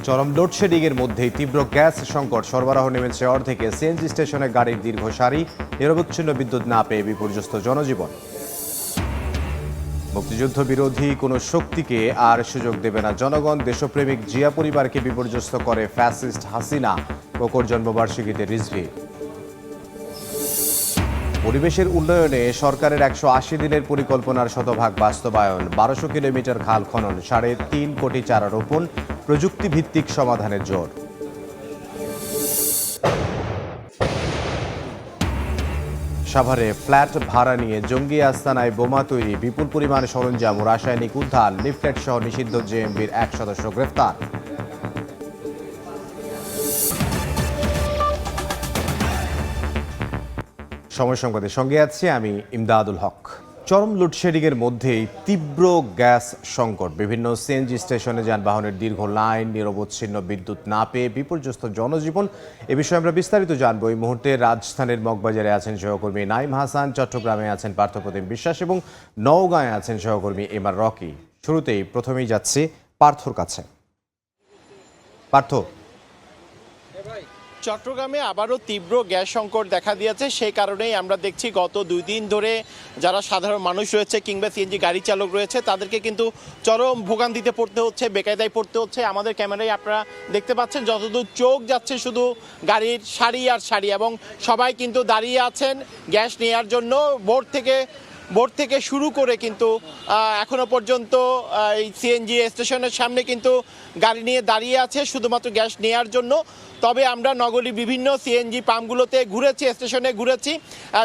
চরম লোডশেডিংয়ের মধ্যেই তীব্র গ্যাস সংকট, সরবরাহ নেমেছে অর্ধেকে। সিএনজি স্টেশনে গাড়ির দীর্ঘ সারি, নিরবচ্ছিন্ন বিদ্যুৎ না পেয়ে বিপর্যস্ত জনজীবন। মুক্তিযুদ্ধ বিরোধী কোনো শক্তিকে আর সুযোগ দেবে না জনগণ। দেশপ্রেমিক জিয়া পরিবারকে বিপর্যস্ত করে ফ্যাসিস্ট হাসিনা, কোকর জন্মবার্ষিকীতে রিজভী। পরিবেশের উন্নয়নে সরকারের 180 দিনের পরিকল্পনার শতভাগ বাস্তবায়ন। 1200 কিলোমিটার খাল খনন, 3.5 কোটি চারা রোপণ, প্রযুক্তিভিত্তিক সমাধানের জোর। সাভারে ফ্ল্যাট ভাড়া নিয়ে জঙ্গি আস্তানায় বোমা তৈরি, বিপুল পরিমাণ সরঞ্জাম ও রাসায়নিক উদ্ধার। লিফলেট সহ নিষিদ্ধ জেএমবির 1 সদস্য গ্রেফতার। সময় সংবাদের সঙ্গে আছি আমি ইমদাদুল হক। চরম লোডশেডিংয়ের মধ্যেই তীব্র গ্যাস সংকট। বিভিন্ন সিএনজি স্টেশনে যানবাহনের দীর্ঘ লাইন, নিরবচ্ছিন্ন বিদ্যুৎ না পেয়ে বিপর্যস্ত জনজীবন। এ বিষয়ে আমরা বিস্তারিত জানবো। এই মুহূর্তে রাজধানীর মগবাজারে আছেন সহকর্মী নাইম হাসান, চট্টগ্রামে আছেন পার্থপ্রতিম বিশ্বাস এবং নওগাঁয় আছেন সহকর্মী এমআর রকি। প্রথমেই যাচ্ছি পার্থর কাছে। পার্থ, চট্টগ্রামে আবারও তীব্র গ্যাস সংকট দেখা দিয়েছে। সেই কারণেই আমরা দেখছি গত 2 দিন ধরে যারা সাধারণ মানুষ রয়েছে কিংবা সিএনজি গাড়ি চালক রয়েছে তাদেরকে কিন্তু চরম ভোগান্তিতে পড়তে হচ্ছে, বেকায়দায় পড়তে হচ্ছে। আমাদের ক্যামেরায় আপনারা দেখতে পাচ্ছেন যতদূর চোখ যাচ্ছে শুধু গাড়ির সারি আর সারি, এবং সবাই কিন্তু দাঁড়িয়ে আছেন গ্যাস নেওয়ার জন্য। বোর্ড থেকে শুরু করে কিন্তু এখনো পর্যন্ত এই সিএনজি স্টেশনের সামনে কিন্তু গাড়ি নিয়ে দাঁড়িয়ে আছে শুধুমাত্র গ্যাস নেওয়ার জন্য। তবে আমরা নগরীর বিভিন্ন সিএনজি পাম্পগুলোতে ঘুরেছি, স্টেশনে ঘুরেছি,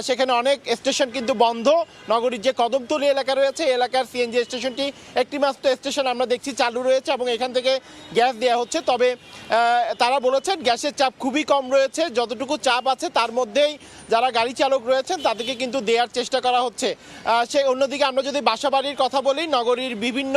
সেখানে অনেক স্টেশন কিন্তু বন্ধ। নগরীর যে কদমতলী এলাকা রয়েছে এলাকার সিএনজি স্টেশনটি একটি মাত্র স্টেশন আমরা দেখছি চালু রয়েছে এবং এখান থেকে গ্যাস দেওয়া হচ্ছে। তবে তারা বলেছেন গ্যাসের চাপ খুবই কম রয়েছে, যতটুকু চাপ আছে তার মধ্যেই যারা গাড়ি চালক রয়েছেন তাদেরকে কিন্তু দেওয়ার চেষ্টা করা হচ্ছে। সে অন্যদিকে আমরা যদি বাসাবাড়ির কথা বলি, নগরীর বিভিন্ন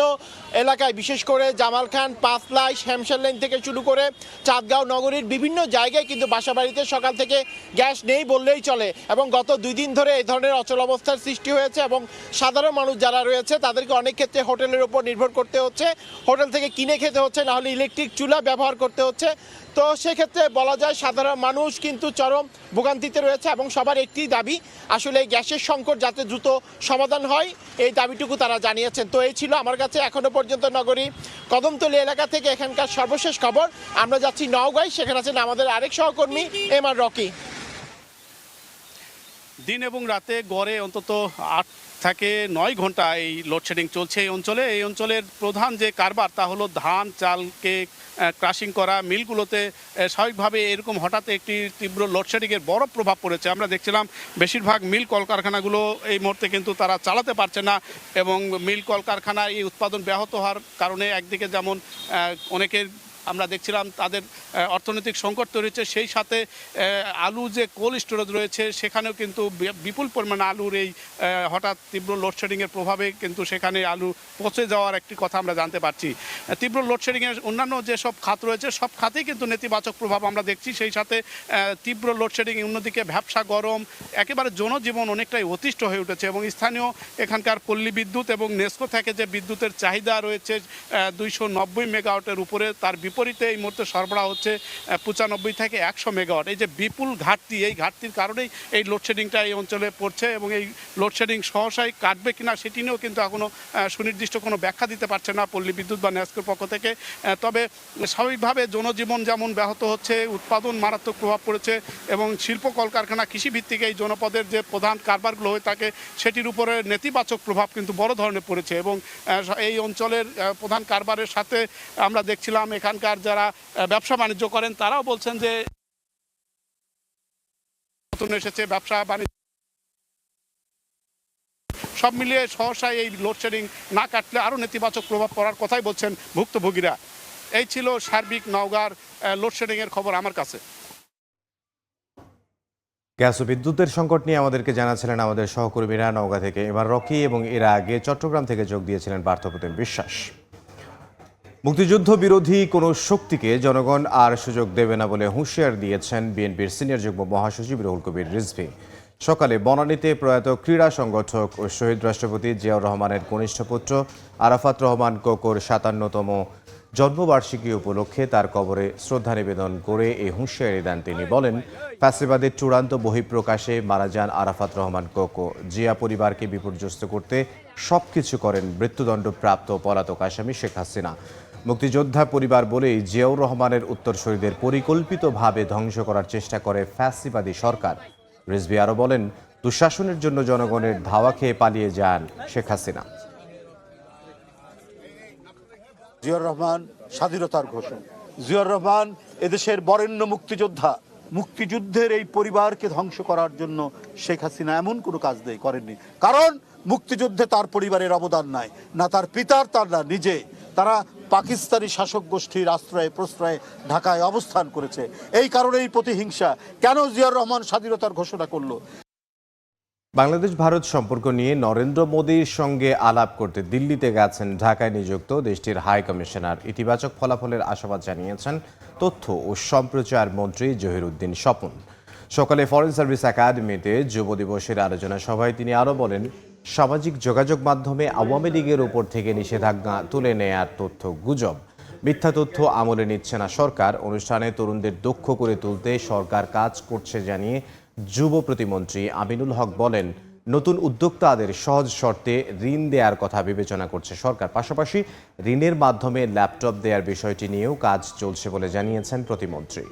এলাকায় বিশেষ করে জামালখান, পাঁচলাই, শ্যামশাল লাইন থেকে শুরু করে চাঁদগাঁও, নগরীর বিভিন্ন জায়গায় কিন্তু বাসাবাড়িতে সকাল থেকে গ্যাস নেই বললেই চলে। এবং গত 2 দিন ধরে এই ধরনের অচলাবস্থার সৃষ্টি হয়েছে এবং সাধারণ মানুষ যারা রয়েছে তাদেরকে অনেক ক্ষেত্রে হোটেলের উপর নির্ভর করতে হচ্ছে, হোটেল থেকে কিনে খেতে হচ্ছে, নাহলে ইলেকট্রিক চুলা ব্যবহার করতে হচ্ছে। তো সেক্ষেত্রে বলা যায় সাধারণ মানুষ কিন্তু চরম ভোগান্তিতে রয়েছে এবং সবার একটি দাবি, আসলে গ্যাসের সংকট যাতে দ্রুত সমাধান হয়, এই দাবিটুকু তারা জানিয়েছেন। তো এই ছিল আমার কাছে এখনো পর্যন্ত নগরী কদমতলী এলাকা থেকে এখানকার সর্বশেষ খবর। আমরা যাচ্ছি নওগাঁয়, সেখানে আছেন আমাদের আরেক সহকর্মী এমআর রকি। দিন এবং রাতে গড়ে অন্তত 8 থেকে 9 ঘন্টা এই লোডশেডিং চলছে এই অঞ্চলে। এই অঞ্চলের প্রধান যে কারবার তা হলো ধান চালকে ক্রাশিং করা। মিলগুলোতে স্বাভাবিকভাবে এরকম হঠাৎ একটি তীব্র লোডশেডিংয়ের বড় প্রভাব পড়েছে। আমরা দেখছিলাম বেশিরভাগ মিল কলকারখানাগুলো এই মুহূর্তে কিন্তু তারা চালাতে পারছে না এবং মিল কলকারখানায় এই উৎপাদন ব্যাহত হওয়ার কারণে একদিকে যেমন অনেকের আমরা দেখছিলাম তাদের অর্থনৈতিক সংকট তৈরি হচ্ছে, সেই সাথে আলু যে কোল্ড স্টোরেজ রয়েছে সেখানেও কিন্তু বিপুল পরিমাণে আলুর এই হঠাৎ তীব্র লোডশেডিংয়ের প্রভাবে কিন্তু সেখানে আলু পচে যাওয়ার একটি কথা আমরা জানতে পারছি। তীব্র লোডশেডিংয়ের অন্যান্য যেসব খাত রয়েছে সব খাতেই কিন্তু নেতিবাচক প্রভাব আমরা দেখছি। সেই সাথে তীব্র লোডশেডিং, অন্যদিকে ব্যবসা গরম, একেবারে জনজীবন অনেকটাই অতিষ্ঠ হয়ে উঠেছে এবং স্থানীয় এখানকার পল্লী বিদ্যুৎ এবং নেস্কো থেকে যে বিদ্যুতের চাহিদা রয়েছে 290 মেগাওয়াটের উপরে, তার বিপরীতে এই মুহূর্তে সরবরাহ হচ্ছে 95 থেকে 100 মেগাওয়াট। এই যে বিপুল ঘাটতি, এই ঘাটতির কারণেই এই লোডশেডিংটা এই অঞ্চলে পড়ছে এবং এই লোডশেডিং সহসাই কাটবে কিনা সেটি নিয়েও কিন্তু এখনও সুনির্দিষ্ট কোনো ব্যাখ্যা দিতে পারছে না পল্লী বিদ্যুৎ বা নেস্কোর পক্ষ থেকে। তবে স্বাভাবিকভাবে জনজীবন যেমন ব্যাহত হচ্ছে, উৎপাদন মারাত্মক প্রভাব পড়েছে এবং শিল্প কলকারখানা কৃষিভিত্তিক এই জনপদের যে প্রধান কারবারগুলো হয়ে থাকে সেটির উপরে নেতিবাচক প্রভাব কিন্তু বড় ধরনের পড়েছে। এবং এই অঞ্চলের প্রধান কারবারের সাথে আমরা দেখছিলাম এখানকার যারা ব্যবসা বাণিজ্য করেন তারাও বলছেন যে নতুন এসেছে ব্যবসা বাণিজ্য, সব মিলিয়ে সহসায় এই লোডশেডিং না কাটলে আরও নেতিবাচক প্রভাব পড়ার কথাই বলছেন ভুক্তভোগীরা। এই ছিল সার্বিক নওগাঁর লোডশেডিংয়ের খবর আমার কাছে। গ্যাস ও বিদ্যুতের সংকট নিয়ে আমাদেরকে জানাচ্ছিলেন আমাদের সহকর্মীরা নওগাঁ থেকে এবার রকি, এবং এর আগে চট্টগ্রাম থেকে যোগ দিয়েছিলেন পার্থপ্রতিম বিশ্বাস। মুক্তিযুদ্ধ বিরোধী কোনো শক্তিকে জনগণ আর সুযোগ দেবে না বলে হুঁশিয়ার দিয়েছেন বিএনপির সিনিয়র যুগ্ম মহাসচিব রুহুল কবির রিজভী। সকালে বনানীতে প্রয়াত ক্রীড়া সংগঠক ও শহীদ রাষ্ট্রপতি জিয়াউর রহমানের কনিষ্ঠ পুত্র আরাফাত রহমান কোকোর ৫৭তম জন্মবার্ষিকী উপলক্ষে তার কবরে শ্রদ্ধা নিবেদন করে এই হুঁশিয়ারি দেন তিনি। বলেন, ফ্যাসিবাদের চূড়ান্ত বহিঃপ্রকাশে মারা যান আরাফাত রহমান কোকো। জিয়া পরিবারকে বিপর্যস্ত করতে সবকিছু করেন মৃত্যুদণ্ডপ্রাপ্ত পলাতক আসামি শেখ হাসিনা। মুক্তিযোদ্ধা পরিবার বলেই জিয়াউর রহমানের উত্তরসূরিদের পরিকল্পিতভাবে ধ্বংস করার চেষ্টা করে ফ্যাসিবাদী সরকার। রিজভী আরও বলেন, দুঃশাসনের জন্য জনগণের ধাওয়া খেয়ে পালিয়ে যান শেখ হাসিনা। জিয়াউর রহমান স্বাধীনতার ঘোষক, জিয়াউর রহমান এদেশের বরেণ্য মুক্তিযোদ্ধা। মুক্তিযুদ্ধের এই পরিবারকে ধ্বংস করার জন্য শেখ হাসিনা এমন কোনো কাজ করেননি, কারণ মুক্তিযুদ্ধে তার পরিবারের অবদান নাই, না তার পিতার, তার না নিজে। তারা পাকিস্তানি শাসক গোষ্ঠীর আশ্রয়ে প্রশ্রয়ে ঢাকায় অবস্থান করেছে। এই কারণেই প্রতিহিংসা। কেন জিয়াউর রহমান স্বাধীনতার ঘোষণা করলো? বাংলাদেশ ভারত সম্পর্ক নিয়ে নরেন্দ্র মোদীর সঙ্গে আলাপ করতে দিল্লিতে গেছেন ঢাকায় নিযুক্ত দেশটির হাই কমিশনার। ইতিবাচক ফলাফলের আশাবাদ জানিয়েছেন তথ্য ও সম্প্রচার মন্ত্রী জহিরুদ্দিন স্বপন। সকালে ফরেন সার্ভিস একাডেমিতে যুব দিবসের আলোচনা সভায় তিনি আরও বলেন, সামাজিক যোগাযোগ মাধ্যমে আওয়ামী লীগের উপর থেকে নিষেধাজ্ঞা তুলে নেয়ার তথ্য গুজব। মিথ্যা তথ্য আমলে নিচ্ছে না সরকার। অনুষ্ঠানে তরুণদের দক্ষ করে তুলতে সরকার কাজ করছে জানিয়ে যুব প্রতিমন্ত্রী আমিনুল হক বলেন, নতুন উদ্যোক্তাদের সহজ শর্তে ঋণ দেওয়ার কথা বিবেচনা করছে সরকার। পাশাপাশি ঋণের মাধ্যমে ল্যাপটপ দেওয়ার বিষয়টি নিয়েও কাজ চলছে বলে জানিয়েছেন প্রতিমন্ত্রী।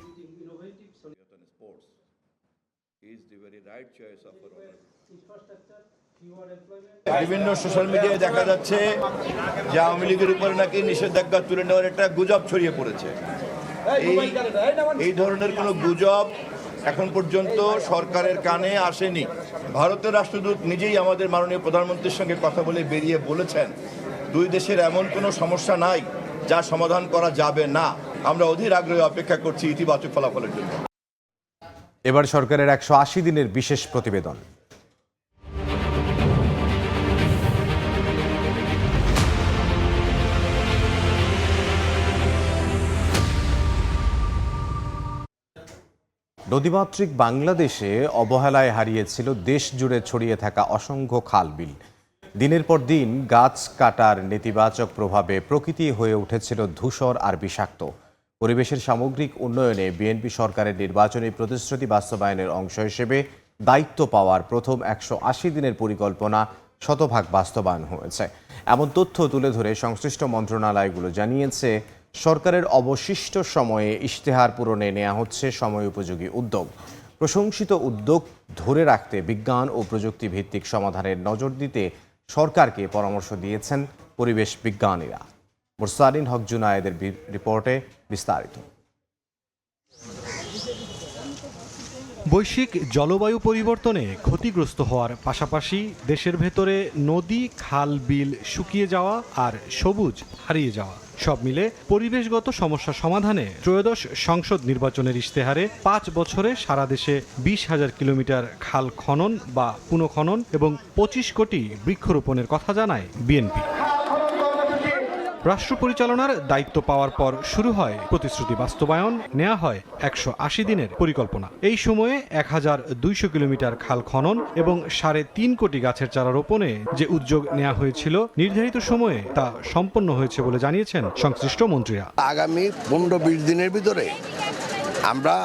বিভিন্ন সোশ্যাল মিডিয়ায় দেখা যাচ্ছে যে আওয়ামী লীগের উপরে নাকি নিষেধাজ্ঞা তুলে নেওয়ার একটা গুজব ছড়িয়ে পড়েছে। এই ধরনের কোনো গুজব এখন পর্যন্ত সরকারের কানে আসেনি। ভারতের রাষ্ট্রদূত নিজেই আমাদের মাননীয় প্রধানমন্ত্রীর সঙ্গে কথা বলে বেরিয়ে বলেছেন, দুই দেশের এমন কোনো সমস্যা নাই যা সমাধান করা যাবে না। আমরা অধীর আগ্রহে অপেক্ষা করছি ইতিবাচক ফলাফলের জন্য। এবার সরকারের ১৮০ দিনের বিশেষ প্রতিবেদন। নদীমাতৃক বাংলাদেশে অবহেলায় হারিয়েছিল দেশ জুড়ে ছড়িয়ে থাকা অসংখ্য খাল বিল। দিনের পর দিন গাছ কাটার নেতিবাচক প্রভাবে প্রকৃতি হয়ে উঠেছিল ধূসর আর বিষাক্ত। পরিবেশের সামগ্রিক উন্নয়নে বিএনপি সরকারের নির্বাচনী প্রতিশ্রুতি বাস্তবায়নের অংশ হিসেবে দায়িত্ব পাওয়ার প্রথম ১৮০ দিনের পরিকল্পনা শতভাগ বাস্তবায়ন হয়েছে। এমন তথ্য তুলে ধরে সংশ্লিষ্ট মন্ত্রণালয়গুলো জানিয়েছে, সরকারের অবশিষ্ট সময়ে ইশতেহার পূরণে নেওয়া হচ্ছে সময় উপযোগী উদ্যোগ। প্রশংসিত উদ্যোগ ধরে রাখতে বিজ্ঞান ও প্রযুক্তি ভিত্তিক সমাধানের নজর দিতে সরকারকে পরামর্শ দিয়েছেন পরিবেশ বিজ্ঞানীরা। মুরসালিন হক জুনায়েদের রিপোর্টে বিস্তারিত। বৈশ্বিক জলবায়ু পরিবর্তনে ক্ষতিগ্রস্ত হওয়ার পাশাপাশি দেশের ভেতরে নদী, খাল, বিল শুকিয়ে যাওয়া আর সবুজ হারিয়ে যাওয়া সব মিলে পরিবেশগত সমস্যা সমাধানে ত্রয়োদশ সংসদ নির্বাচনের ইশতেহারে ৫ বছরে সারা দেশে ২০,০০০ কিলোমিটার খাল খনন বা পুনঃখনন এবং ২৫ কোটি বৃক্ষরোপণের কথা জানায় বিএনপি। রাষ্ট্র পরিচালনার দায়িত্ব পাওয়ার পর শুরু হয় প্রতিশ্রুতি বাস্তবায়ন, নেওয়া হয় ১৮০ দিনের পরিকল্পনা। এই সময়ে ১,২০০ কিলোমিটার খাল খনন এবং ৩.৫ কোটি গাছের চারা রোপণে যে উদ্যোগ নেওয়া হয়েছিল নির্ধারিত সময়ে তা সম্পন্ন হয়েছে বলে জানিয়েছেন সংশ্লিষ্ট মন্ত্রীরা। আগামী ১৫-২০ দিনের ভিতরে আমরা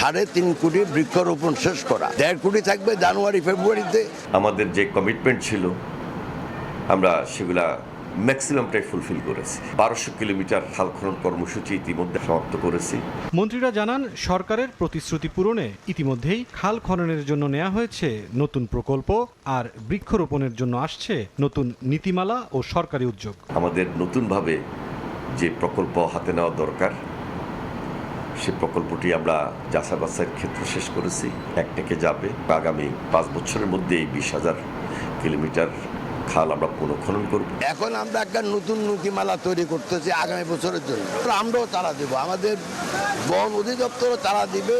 ৩.৫ কোটি বৃক্ষরোপণ শেষ করা, ১.৫ কোটি থাকবে জানুয়ারি-ফেব্রুয়ারিতে। আমাদের যে কমিটমেন্ট ছিল আমরা সেগুলা ম্যাক্সিমামটাই ফুলফিল করেছি। ১২০০ কিলোমিটার খাল খনন কর্মসূচি ইতিমধ্যে সমাপ্ত করেছি। মন্ত্রীরা জানান, সরকারের প্রতিশ্রুতি পূরণে ইতিমধ্যেই খাল খননের জন্য নেওয়া হয়েছে নতুন প্রকল্প আর বৃক্ষরোপণের জন্য আসছে নতুন নীতিমালা ও সরকারি উদ্যোগ। আমাদের নতুনভাবে যে প্রকল্প হাতে নেওয়া দরকার সে প্রকল্পটি আমরা যাচাই-বাছাইয়ের ক্ষেত্রে শেষ করেছি। একটাকে যাবে আগামী ৫ বছরের মধ্যে এই ২০,০০০ কিলোমিটার খাল আমরা পুনঃখনন করব। এখন আমরা একটা নতুন নীতিমালা তৈরি করতেছি আগামী বছরের জন্য। আমরাও চারা দেব, আমাদের বন অধিদপ্তরও চারা দিবে,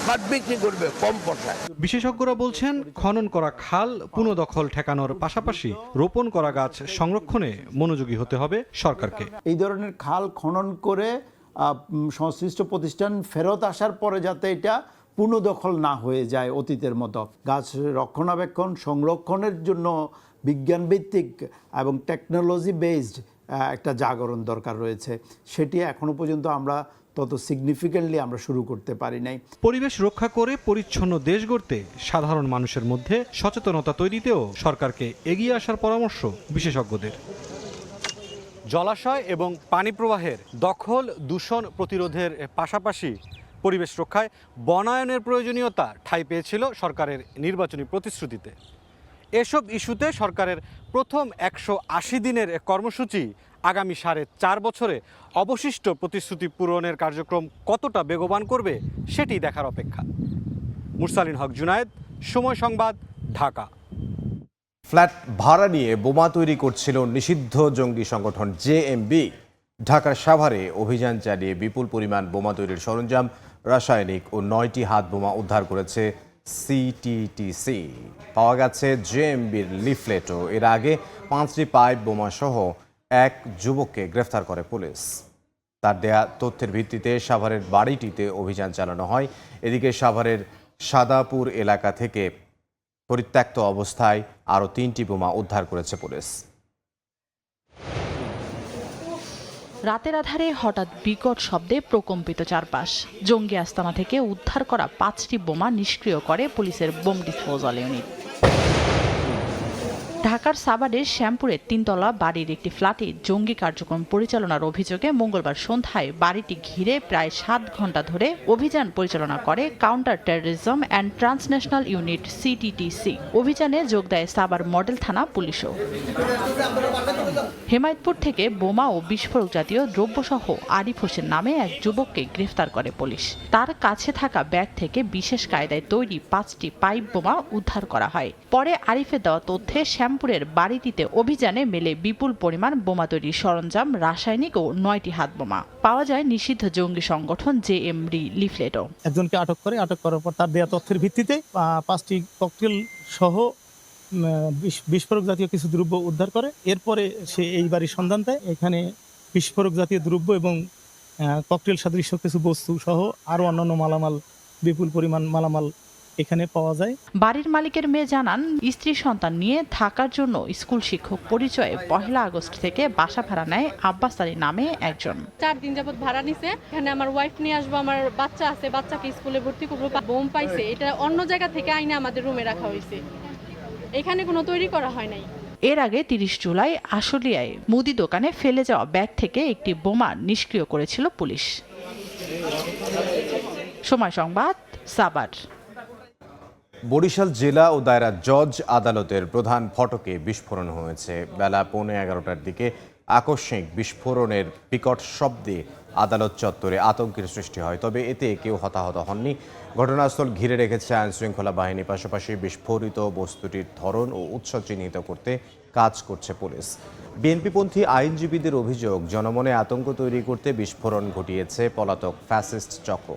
বাট বিক্রি করবে কম পয়সায়। বিশেষজ্ঞরা বলছেন, খনন করা খাল পুনঃদখল ঠেকানোর পাশাপাশি রোপণ করা গাছ সংরক্ষণে মনোযোগী হতে হবে সরকারকে। এই ধরনের খাল খনন করে সংশ্লিষ্ট প্রতিষ্ঠান ফেরত আসার পরে যাতে এটা পুনঃদখল না হয়ে যায় অতীতের মতো। গাছ রক্ষণাবেক্ষণ সংরক্ষণের জন্য বিজ্ঞানভিত্তিক এবং টেকনোলজি বেসড একটা জাগরণ দরকার রয়েছে, সেটি এখনো পর্যন্ত আমরা তত সিগনিফিক্যান্টলি আমরা শুরু করতে পারি নাই। পরিবেশ রক্ষা করে পরিচ্ছন্ন দেশ গড়তে সাধারণ মানুষের মধ্যে সচেতনতা তৈরিতেও সরকারকে এগিয়ে আসার পরামর্শ বিশেষজ্ঞদের। জলাশয় এবং পানি প্রবাহের দখল দূষণ প্রতিরোধের পাশাপাশি পরিবেশ রক্ষায় বনায়নের প্রয়োজনীয়তা ঠাঁই পেয়েছিল সরকারের নির্বাচনী প্রতিশ্রুতিতে। এসব ইস্যুতে সরকারের প্রথম 180 দিনের কর্মসূচি আগামী 4.5 বছরে অবশিষ্ট প্রতিশ্রুতি পূরণের কার্যক্রম কতটা বেগবান করবে সেটি দেখার অপেক্ষা। মুরসালিন হক জুনায়েদ, সময় সংবাদ, ঢাকা। ফ্ল্যাট ভাড়া নিয়ে বোমা তৈরি করছিল নিষিদ্ধ জঙ্গি সংগঠন জেএমবি। ঢাকার সাভারে অভিযান চালিয়ে বিপুল পরিমাণ বোমা তৈরির সরঞ্জাম, রাসায়নিক ও 9টি হাত বোমা উদ্ধার করেছে সিটিটিসি। পাওয়া গেছে জেএমবির লিফলেটও। এর আগে 5টি পাইপ বোমা সহ এক যুবককে গ্রেফতার করে পুলিশ। তার দেয়া তথ্যের ভিত্তিতে সাভারের বাড়িটিতে অভিযান চালানো হয়। এদিকে সাভারের সাদাপুর এলাকা থেকে পরিত্যক্ত অবস্থায় আরও 3টি বোমা উদ্ধার করেছে পুলিশ। রাতের আধারে হঠাৎ বিকট শব্দে প্রকম্পিত চারপাশ। জঙ্গি আস্তানা থেকে উদ্ধার করা 5টি বোমা নিষ্ক্রিয় করে পুলিশের বোম ডিসপোজাল ইউনিট। ঢাকার সাভারের শ্যামপুরের 3তলা বাড়ির একটি ফ্ল্যাটে জঙ্গি কার্যক্রম পরিচালনার অভিযোগে মঙ্গলবার সন্ধ্যায় বাড়িটি ঘিরে প্রায় 7 ঘণ্টা ধরে অভিযান পরিচালনা করে counter terrorism and transnational unit CTTC. অভিযানে যোগ দেয় সাভার মডেল থানা পুলিশও। হেমায়তপুর থেকে বোমা ও বিস্ফোরক জাতীয় দ্রব্যসহ আরিফ হোসেন নামে এক যুবককে গ্রেফতার করে পুলিশ। তার কাছে থাকা ব্যাগ থেকে বিশেষ কায়দায় তৈরি 5টি পাইপ বোমা উদ্ধার করা হয়। পরে আরিফের দেওয়া তথ্যে শ্যামপুরের বাড়িটিতে অভিযানে মেলে বিপুল পরিমাণ বোমা তৈরির সরঞ্জাম, রাসায়নিক ও 9টি হাত বোমা। পাওয়া যায় নিষিদ্ধ জঙ্গি সংগঠন জেএমবি লিফলেটও। একজনকে আটক করার পর তার দেওয়া তথ্যের ভিত্তিতে 5টি ককটেল সহ বিস্ফোরক জাতীয় কিছু দ্রব্য উদ্ধার করে। এরপরে সে এই বাড়ির সন্ধান দেয়। এখানে বিস্ফোরক জাতীয় দ্রব্য এবং ককটেল সদৃশ কিছু বস্তু সহ আরও অন্যান্য মালামাল, বিপুল পরিমাণ মালামাল এখানে পাওয়া যায়। বাড়ির মালিকের মেয়ে জানান, স্ত্রী সন্তান নিয়ে থাকার জন্য স্কুল শিক্ষক পরিচয়ে 1 আগস্ট থেকে বাসা ভাড়া নেয় আব্বাস আলী নামে একজন। 4 দিন যাবত ভাড়া নিছে। এখানে আমার ওয়াইফ নিয়ে আসবো, আমার বাচ্চা আছে, বাচ্চাকে স্কুলে ভর্তি করবো। বোম পাইছে, এটা অন্য জায়গা থেকে আইনে আমাদের রুমে রাখা হয়েছে, এখানে কোনো তৈরি করা হয় নাই। এর আগে 30 জুলাই আশুলিয়ায় মুদি দোকানে ফেলে যাওয়া ব্যাগ থেকে একটি বোমা নিষ্ক্রিয় করেছিল পুলিশ। সময় সংবাদ, সাভার। বরিশাল জেলা ও দায়রা জজ আদালতের প্রধান ফটকে বিস্ফোরণ হয়েছে। বেলা 11:15টার দিকে আকস্মিক বিস্ফোরণের বিকট শব্দে আদালত চত্বরে আতঙ্কের সৃষ্টি হয়, তবে এতে কেউ হতাহত হননি। ঘটনাস্থল ঘিরে রেখেছে আইনশৃঙ্খলা বাহিনী। পাশাপাশি বিস্ফোরিত বস্তুটির ধরন ও উৎস চিহ্নিত করতে কাজ করছে পুলিশ। বিএনপিপন্থী আইনজীবীদের অভিযোগ, জনমনে আতঙ্ক তৈরি করতে বিস্ফোরণ ঘটিয়েছে পলাতক ফ্যাসিস্ট চক্র।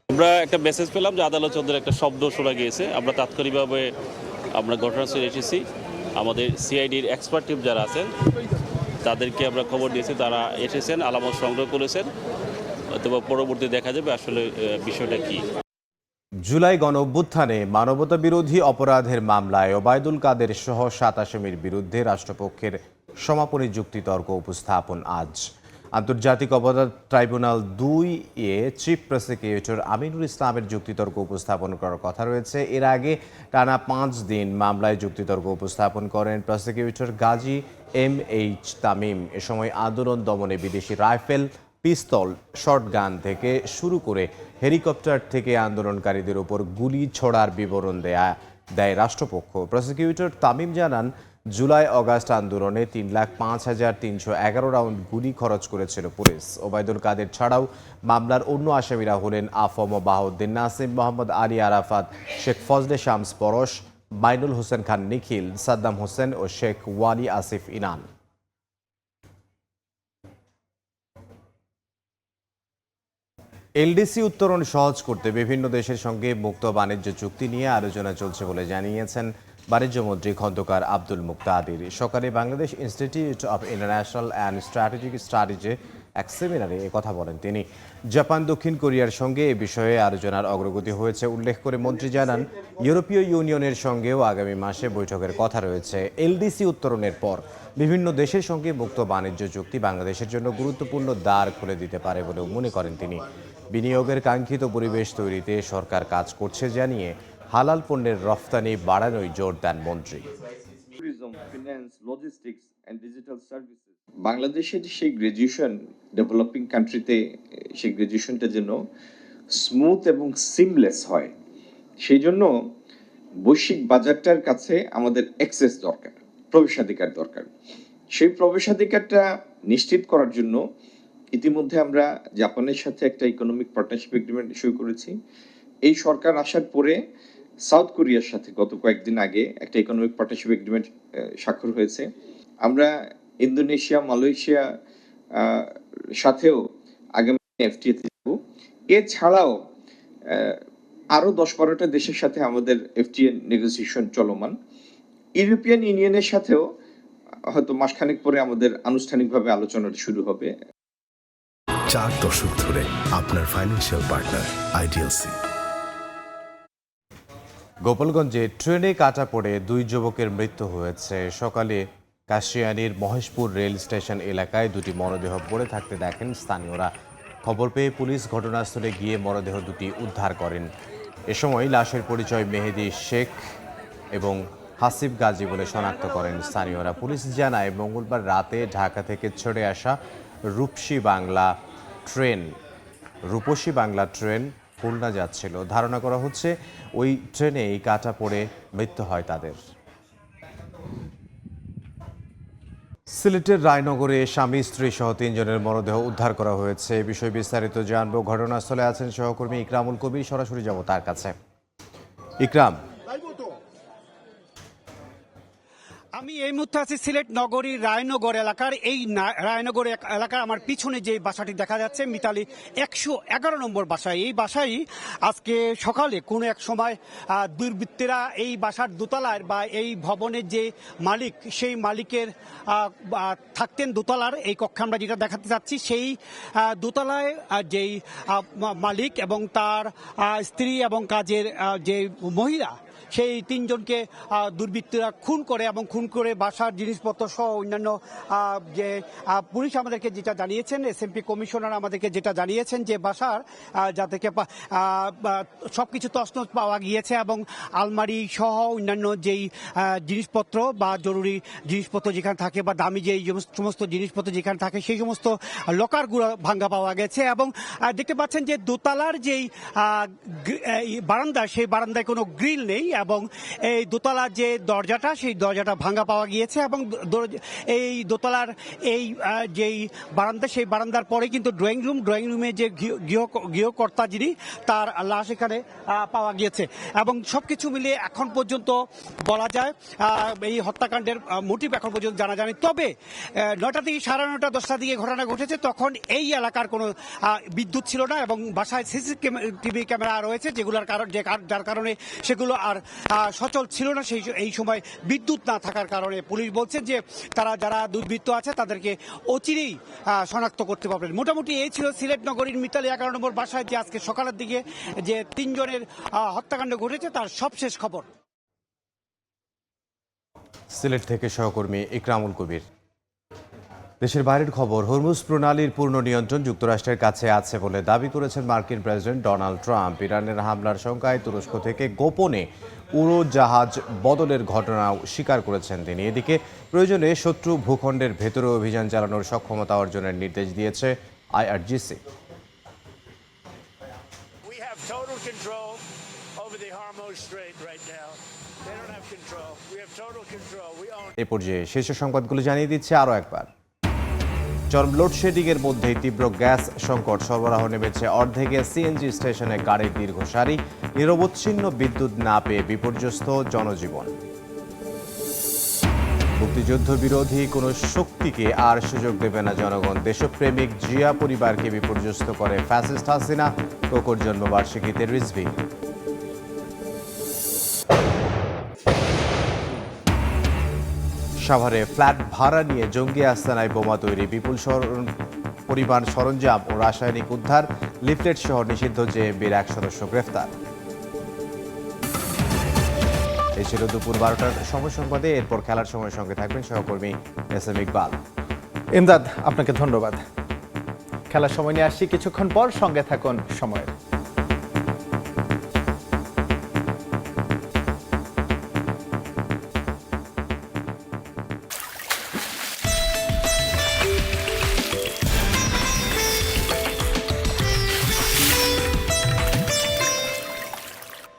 আমরা একটা মেসেজ পেলাম যে আদালত চন্দ্রের একটা শব্দ শোনা গিয়েছে। আমরা তাৎক্ষণিকভাবে আমরা ঘটনাস্থলে এসেছি। আমাদের সিআইডির এক্সপার্ট টিম যারা আছেন তাদেরকে আমরা খবর দিয়েছি, তারা এসেছেন, আলামত সংগ্রহ করেছেন। অথবা পরবর্তী দেখা যাবে আসলে বিষয়টা কি। জুলাই গণ অভ্যুত্থানে মানবতা বিরোধী অপরাধের মামলায় ওবায়দুল কাদের সহ 7 আসামির বিরুদ্ধে রাষ্ট্রপক্ষের সমাপনী যুক্তিতর্ক উপস্থাপন আজ। আন্তর্জাতিক অপরাধ ট্রাইব্যুনাল 2-এ চিফ প্রসিকিউটর আমিনুল ইসলামের যুক্তিতর্ক উপস্থাপন করার কথা রয়েছে। এর আগে টানা 5 দিন মামলায় যুক্তিতর্ক উপস্থাপন করেন প্রসিকিউটর গাজী MH তামিম। এ সময় আন্দোলন দমনে বিদেশি রাইফেল, পিস্তল, শটগান থেকে শুরু করে হেলিকপ্টার থেকে আন্দোলনকারীদের উপর গুলি ছোড়ার বিবরণ দেয় রাষ্ট্রপক্ষ। প্রসিকিউটর তামিম জানান, জুলাই অগাস্ট আন্দোলনে 3,05,311 রাউন্ড গুলি খরচ করেছিল পুলিশ। ওবায়দুল কাদের ছাড়াও মামলার অন্য আসামিরা হলেন আফম বাহাউদ্দিন নাসিম, মোহাম্মদ আলী আরাফাত, শেখ ফজলে শামস পরশ, মাইনুল হোসেন খান নিখিল, সাদ্দাম হোসেন ও শেখ ওয়ালি আসিফ ইনান। এলডিসি উত্তরণ সহজ করতে বিভিন্ন দেশের সঙ্গে মুক্ত বাণিজ্য চুক্তি নিয়ে আলোচনা চলছে বলে জানিয়েছেন বাণিজ্যমন্ত্রী খন্দকার আব্দুল মুক্তাদির। সকালে Bangladesh institute of international and strategic স্টাডিজে এক সেমিনারে কথা বলেন তিনি। জাপান দক্ষিণ কোরিয়ার সঙ্গে এ বিষয়ে আলোচনার অগ্রগতি হয়েছে উল্লেখ করে মন্ত্রী জানান, ইউরোপীয় ইউনিয়নের সঙ্গেও আগামী মাসে বৈঠকের কথা রয়েছে। এলডিসি উত্তরণের পর বিভিন্ন দেশের সঙ্গে মুক্ত বাণিজ্য চুক্তি বাংলাদেশের জন্য গুরুত্বপূর্ণ দ্বার খুলে দিতে পারে বলেও মনে করেন তিনি। বিনিয়োগের কাঙ্ক্ষিত পরিবেশ তৈরিতে সরকার কাজ করছে জানিয়ে হালাল পণ্যের রফতানি বাড়ানোয় জোর দেন মন্ত্রী। বাংলাদেশের সেই গ্রাজুয়েশন ডেভেলপিং কান্ট্রিতে সেই গ্রাজুয়েশনটা যেন স্মুথ এবং সিমলেস হয়, সেই জন্য বৈশ্বিক বাজারটার কাছে আমাদের অ্যাক্সেস দরকার, প্রবেশাধিকার দরকার। সেই প্রবেশাধিকারটা নিশ্চিত করার জন্য ইতিমধ্যে আমরা জাপানের সাথে একটা ইকোনমিক পার্টনারশিপ এগ্রিমেন্ট ইস্যু করেছি। এই সরকার আসার পরে সাউথ কোরিয়ার সাথে গত কয়েকদিন আগে একটা ইকোনমিক পার্টনারশিপ এগ্রিমেন্ট স্বাক্ষর হয়েছে। আমরা ইন্দোনেশিয়া, মালয়েশিয়া সাথেও আগামী এফটিএ তে যাব। এছাড়াও আরো 10-12টা দেশের সাথে আমাদের এফটিএ নেগোসিয়েশন চলমান। ইউরোপিয়ান ইউনিয়নের সাথেও হয়তো মাসখানেক পরে আমাদের আনুষ্ঠানিকভাবে আলোচনাটা শুরু হবে। 4 দশক ধরে আপনার ফাইন্যান্সিয়াল পার্টনার আইডিএলসি। গোপালগঞ্জে ট্রেনে কাটা পড়ে 2 যুবকের মৃত্যু হয়েছে। সকালে কাশিয়ানীর মহেশপুর রেল স্টেশন এলাকায় 2টি মরদেহ পড়ে থাকতে দেখেন স্থানীয়রা। খবর পেয়ে পুলিশ ঘটনাস্থলে গিয়ে মরদেহ 2টি উদ্ধার করেন। এ সময় লাশের পরিচয় মেহেদি শেখ এবং হাসিব গাজী বলে শনাক্ত করেন স্থানীয়রা। পুলিশ জানায়, মঙ্গলবার রাতে ঢাকা থেকে ছেড়ে আসা রূপসী বাংলা ট্রেন খুলনা যাচ্ছিল। ধারণা করা হচ্ছে ওই ট্রেনেই কাটা পড়ে মৃত্যু হয় তাদের। সিলেটের রায়নগরে স্বামী স্ত্রী সহ 3 জনের মরদেহ উদ্ধার করা হয়েছে। এ বিষয়ে বিস্তারিত জানবো। ঘটনাস্থলে আছেন সহকর্মী ইকরামুল কবির, সরাসরি যাব তার কাছে। ইকরাম, আমি এই মুহূর্তে আছি সিলেট নগরীর রায়নগর এলাকার। এই রায়নগর এলাকার আমার পিছনে যে বাসাটি দেখা যাচ্ছে মিতালি 111 নম্বর বাসায়, এই বাসায় আজকে সকালে কোনো এক সময় দুর্বৃত্তরা এই বাসার দোতলার বা এই ভবনের যে মালিক, সেই মালিকের থাকতেন দোতলার এই কক্ষে আমরা যেটা দেখাতে চাচ্ছি, সেই দোতলায় যেই মালিক এবং তার স্ত্রী এবং কাজের যে মহিলা, সেই 3 জনকে দুর্বৃত্তরা খুন করে এবং খুন করে বাসার জিনিসপত্র সহ অন্যান্য যে পুলিশ আমাদেরকে যেটা জানিয়েছেন, এসএমপি কমিশনার আমাদেরকে যেটা জানিয়েছেন যে বাসার যা থেকে সবকিছু তছনছ পাওয়া গিয়েছে এবং আলমারি সহ অন্যান্য যেই জিনিসপত্র বা জরুরি জিনিসপত্র যেখানে থাকে বা দামি যেই সমস্ত জিনিসপত্র যেখানে থাকে সেই সমস্ত লকারগুলো ভাঙ্গা পাওয়া গেছে। এবং দেখতে পাচ্ছেন যে দোতলার যেই বারান্দা, সেই বারান্দায় কোনো গ্রিল নেই এবং এই দোতলার যে দরজাটা, সেই দরজাটা ভাঙা পাওয়া গিয়েছে এবং এই দোতলার এই যেই বারান্দা, সেই বারান্দার পরে কিন্তু ড্রয়িং রুমে যে গৃহকর্তা যিনি, তার লাশ এখানে পাওয়া গিয়েছে। এবং সবকিছু মিলিয়ে এখন পর্যন্ত বলা যায় এই হত্যাকাণ্ডের মোটিভ এখন পর্যন্ত জানা যায়নি। তবে 9টা থেকে 9:30 10টার দিকে ঘটনা ঘটেছে, তখন এই এলাকার কোনো বিদ্যুৎ ছিল না এবং বাসায় সিসিটিভি ক্যামেরা রয়েছে যেগুলোর যার কারণে সেগুলো আর সচল ছিল না। এই সময় বিদ্যুৎ না থাকার কারণে পুলিশ বলছে যে তারা যারা দুর্বৃত্ত আছে তাদেরকে অচিরেই শনাক্ত করতে পারবেন। মোটামুটি এই ছিল সিলেট নগরীর মিতালি 11 নম্বর বাসায় যে আজকে সকালের দিকে যে 3 জনের হত্যাকাণ্ড ঘটেছে তার সবশেষ খবর। সিলেট থেকে সহকর্মী ইকরামুল কবির। দেশের বাইরের খবর, হরমুজ প্রণালীর পূর্ণ নিয়ন্ত্রণ যুক্তরাষ্ট্রের কাছে আছে বলে দাবি করেছেন মার্কিন প্রেসিডেন্ট ডোনাল্ড ট্রাম্প। ইরানের হামলার শঙ্কায় তুরস্ক থেকে গোপনে উড়োজাহাজ বদলের ঘটনাও স্বীকার করেছেন তিনি। এদিকে প্রয়োজনে শত্রু ভূখণ্ডের ভেতরে অভিযান চালানোর সক্ষমতা অর্জনের নির্দেশ দিয়েছে আইআরজিসি। এ পর্যায়ে শীর্ষ সংবাদগুলো জানিয়ে দিচ্ছে আরও একবার। চরম লোডশেডিংয়ের মধ্যেই তীব্র গ্যাস সংকট, সরবরাহ নেমেছে অর্ধেকে। সিএনজি স্টেশনে গাড়ির দীর্ঘ সারি, নিরবচ্ছিন্ন বিদ্যুৎ না পেয়ে বিপর্যস্ত জনজীবন। মুক্তিযুদ্ধ বিরোধী কোনো শক্তিকে আর সুযোগ দেবে না জনগণ। দেশপ্রেমিক জিয়া পরিবারকে বিপর্যস্ত করে ফ্যাসিস্ট হাসিনা, কোকোর জন্মবার্ষিকীতে রিজভী। সাভারে ফ্ল্যাট ভাড়া নিয়ে জঙ্গি আস্তানায় বোমা তৈরি, বিপুল পরিমাণ সরঞ্জাম ও রাসায়নিক উদ্ধার, লিফলেট সহ নিষিদ্ধ জেএমবির 1 সদস্য গ্রেফতার। এই ছিল দুপুর 12টার সময় সংবাদে। এরপর খেলার সময় সঙ্গে থাকবেন সহকর্মী এস.এম. ইকবাল। ইমদাদ, আপনাকে ধন্যবাদ। খেলার সময় নিয়ে আসছি কিছুক্ষণ পর, সঙ্গে থাকুন সময়ের।